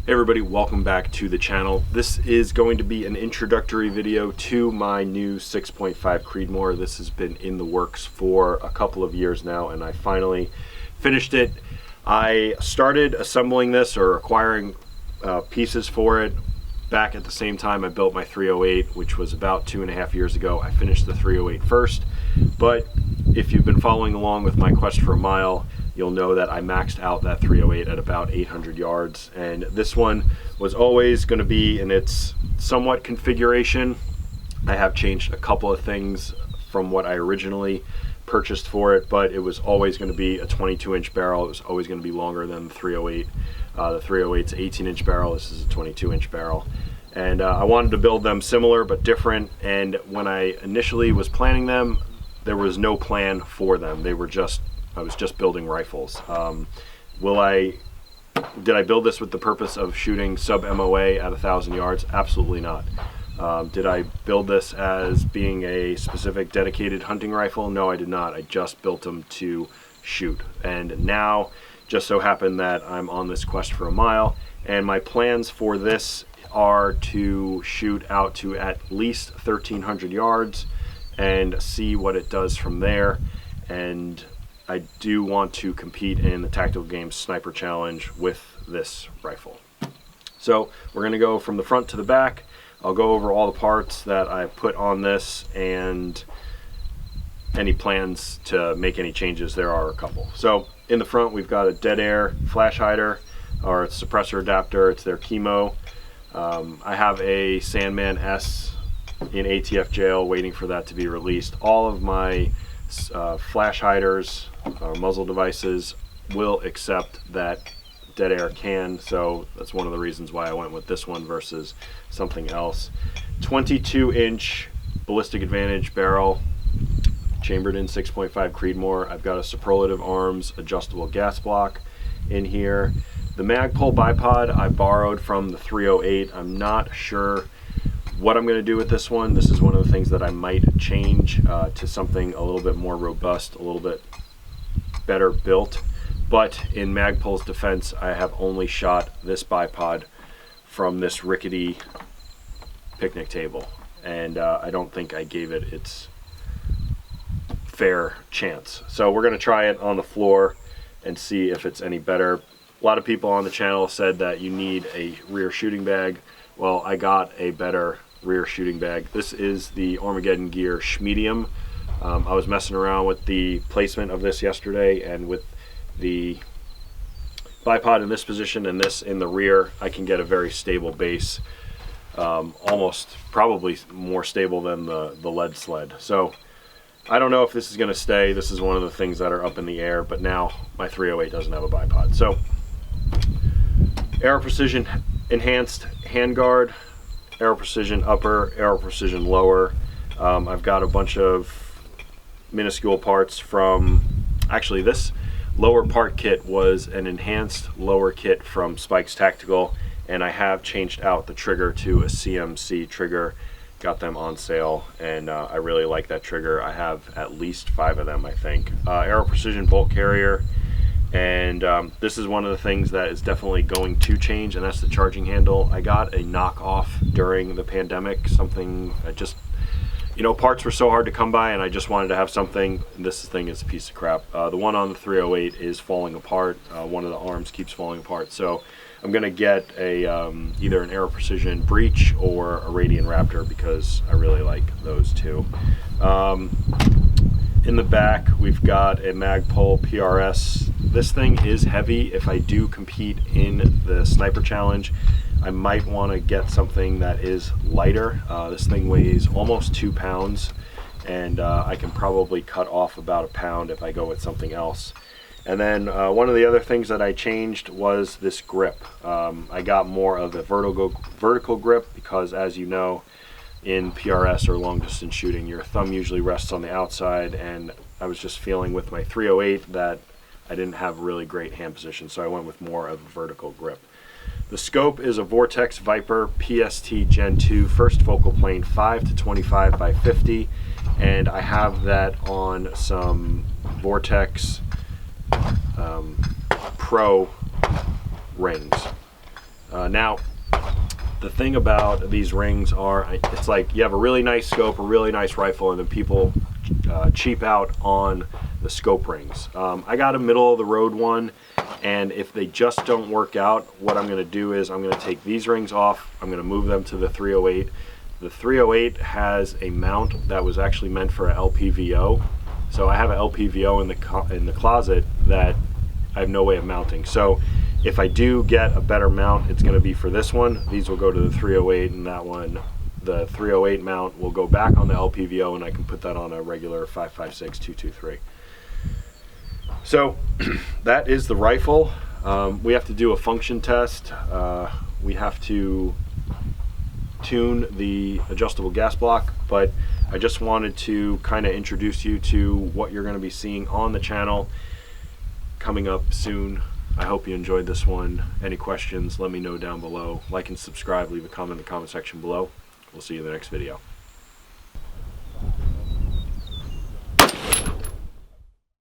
Hey everybody, welcome back to the channel. This is going to be an introductory video to my new 6.5 Creedmoor. This has been in the works for a couple of years now and I finally finished it. I started assembling this or acquiring pieces for it back at the same time I built my 308, which was about 2.5 years ago. I finished the 308 first, but if you've been following along with my quest for a mile, you'll know that I maxed out that 308 at about 800 yards, and this one was always going to be in its somewhat configuration. I have changed a couple of things from what I originally purchased for it, but it was always going to be a 22-inch barrel. It was always going to be longer than the 308. The 308's 18-inch barrel. This is a 22-inch barrel. And I wanted to build them similar but different, and when I initially was planning them, there was no plan for them. They were just I was just building rifles. Did I build this with the purpose of shooting sub MOA at 1,000 yards? Absolutely not. Did I build this as being a specific dedicated hunting rifle? No, I did not. I just built them to shoot. And now, just so happened that I'm on this quest for a mile, and my plans for this are to shoot out to at least 1,300 yards and see what it does from there. And I do want to compete in the Tactical Games Sniper Challenge with this rifle. So we're going to go from the front to the back. I'll go over all the parts that I put on this and any plans to make any changes. There are a couple. So in the front we've got a dead air flash hider or a suppressor adapter. It's their Chemo. I have a Sandman S in ATF jail waiting for that to be released. All of my flash hiders or muzzle devices will accept that dead air can, so that's one of the reasons why I went with this one versus something else. 22-inch ballistic advantage barrel, chambered in 6.5 Creedmoor. I've got a superlative arms adjustable gas block in here. The Magpul bipod I borrowed from the 308. I'm not sure what I'm going to do with this one. This is one of the things that I might change to something a little bit more robust, a little bit better built. But in Magpul's defense, I have only shot this bipod from this rickety picnic table, and I don't think I gave it its fair chance. So we're going to try it on the floor and see if it's any better. A lot of people on the channel said that you need a rear shooting bag. Well, I got a better rear shooting bag. This is the Armageddon Gear Schmedium. I was messing around with the placement of this yesterday, and with the bipod in this position and this in the rear, I can get a very stable base, almost probably more stable than the lead sled. So I don't know if this is going to stay. This is one of the things that are up in the air, but now my 308 doesn't have a bipod. So Aero Precision enhanced handguard, Aero Precision upper, Aero Precision lower. I've got a bunch of minuscule parts from, actually this lower part kit was an enhanced lower kit from Spike's Tactical, and I have changed out the trigger to a CMC trigger. Got them on sale, and I really like that trigger. I have at least 5 of them, I think. Aero Precision bolt carrier, and this is one of the things that is definitely going to change, and that's the charging handle. I got a knockoff during the pandemic, something I just, you know, parts were so hard to come by and I just wanted to have something. This thing is a piece of crap. The one on the 308 is falling apart. One of the arms keeps falling apart, so I'm gonna get a either an Aero Precision Breach or a Radian Raptor because I really like those two. In the back we've got a Magpul PRS. This thing is heavy. If I do compete in the Sniper Challenge, I might want to get something that is lighter. This thing weighs almost 2 pounds, and I can probably cut off about a pound if I go with something else. And then one of the other things that I changed was this grip. I got more of a vertical grip because, as you know, in PRS or long distance shooting, your thumb usually rests on the outside, and I was just feeling with my 308 that I didn't have really great hand position, so I went with more of a vertical grip. The scope is a Vortex Viper PST Gen 2 first focal plane 5 to 25 by 50, and I have that on some Vortex Pro rings. Now, the thing about these rings are, it's like you have a really nice scope, a really nice rifle, and then people cheap out on the scope rings. I got a middle of the road one, and if they just don't work out, what I'm going to do is I'm going to take these rings off, I'm going to move them to the 308. The 308 has a mount that was actually meant for a LPVO, so I have an LPVO in the closet that I have no way of mounting. So if I do get a better mount, it's going to be for this one. These will go to the 308, and that one, the 308 mount, will go back on the LPVO, and I can put that on a regular 5.56 223. So that is the rifle. We have to do a function test. We have to tune the adjustable gas block, but I just wanted to kind of introduce you to what you're going to be seeing on the channel coming up soon. I hope you enjoyed this one. Any questions, let me know down below. Like and subscribe, leave a comment in the comment section below. We'll see you in the next video.